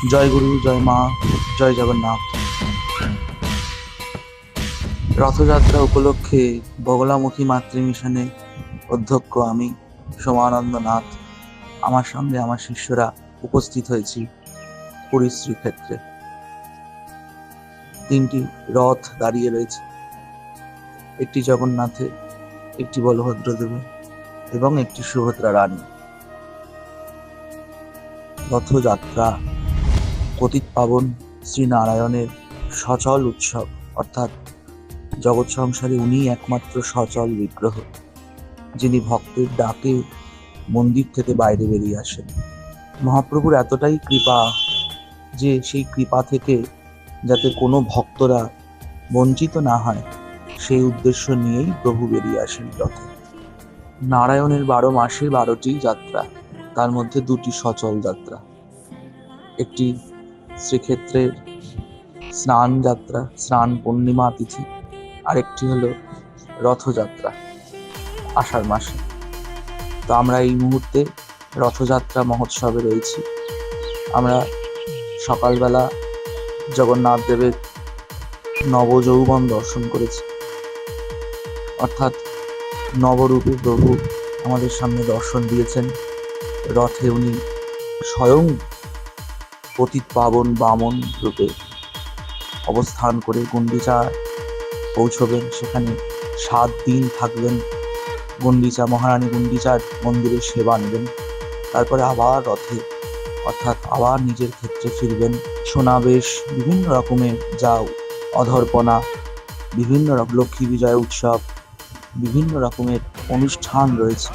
জয় গুরু, জয় মা, জয় জগন্নাথ। রথযাত্রা উপলক্ষে বগলামুখী মাতৃ মিশনে অধ্যক্ষ আমি সোমানন্দ নাথ, আমার সঙ্গে আমার শিষ্যরা উপস্থিত হয়েছি পুরী শ্রীক্ষেত্রে। 3টি রথ দাঁড়িয়ে রয়েছে, একটি জগন্নাথের, একটি বলভদ্রদেবের এবং একটি সুভদ্রা রানী। রথযাত্রা পতিত পাবন শ্রীনারায়ণের সচল উৎসব, অর্থাৎ জগৎ সংসারে উনি একমাত্র সচল বিগ্রহ, যিনি ভক্তের ডাকে মন্দির থেকে বাইরে বেরিয়ে আসেন। মহাপ্রভুর এতটাই কৃপা যে সেই কৃপা থেকে যাতে কোনো ভক্তরা বঞ্চিত না হয়, সেই উদ্দেশ্য নিয়েই প্রভু বেরিয়ে আসেন রথে। নারায়ণের 12 মাসে 12টি যাত্রা, তার মধ্যে 2টি সচল যাত্রা। একটি শ্রীক্ষেত্রের স্নান যাত্রা, স্নান পূর্ণিমা তিথি, আরেকটি হলো রথযাত্রা আষাঢ় মাসে। তো আমরা এই মুহূর্তে রথযাত্রা মহোৎসবে রয়েছি। আমরা সকালবেলা জগন্নাথ দেবের নবযৌবন দর্শন করেছি, অর্থাৎ নবরূপে প্রভু আমাদের সামনে দর্শন দিয়েছেন। রথে উনি স্বয়ং পতিত পাবন বামন রূপে অবস্থান করে গুন্ডিচা পৌঁছবেন, সেখানে 7 দিন থাকবেন। গুন্ডিচা মহারানী গুন্ডিচার মন্দিরের সেবা নেবেন, তারপরে আবার রথে, অর্থাৎ আবার নিজের ক্ষেত্রে ফিরবেন। সোনাবেশ, বিভিন্ন রকমের যা অধর্পণা, বিভিন্ন লক্ষ্মী বিজয় উৎসব, বিভিন্ন রকমের অনুষ্ঠান রয়েছে।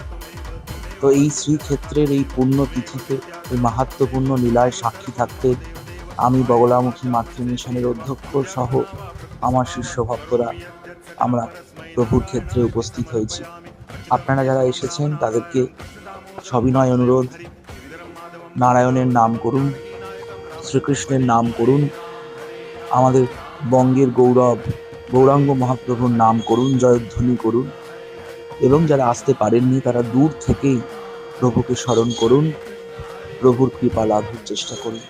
তো এই শ্রীক্ষেত্রের এই পুণ্যতিথিতে, এই মাহাত্ম্যপূর্ণ লীলায় সাক্ষী থাকতে আমি বগলামুখী মাতৃ মিশনের অধ্যক্ষ সহ আমার শিষ্য ভক্তরা আমরা প্রভুর ক্ষেত্রে উপস্থিত হয়েছি। আপনারা যারা এসেছেন তাদেরকে সবিনয় অনুরোধ, নারায়ণের নাম করুন, শ্রীকৃষ্ণের নাম করুন, আমাদের বঙ্গের গৌরব গৌরাঙ্গ মহাপ্রভুর নাম করুন, জয়ধ্বনি করুন, এবং যারা আসতে পারেননি তারা দূর থেকেই প্রভুকে স্মরণ করুন, প্রভুর কৃপা লাভের চেষ্টা করুন।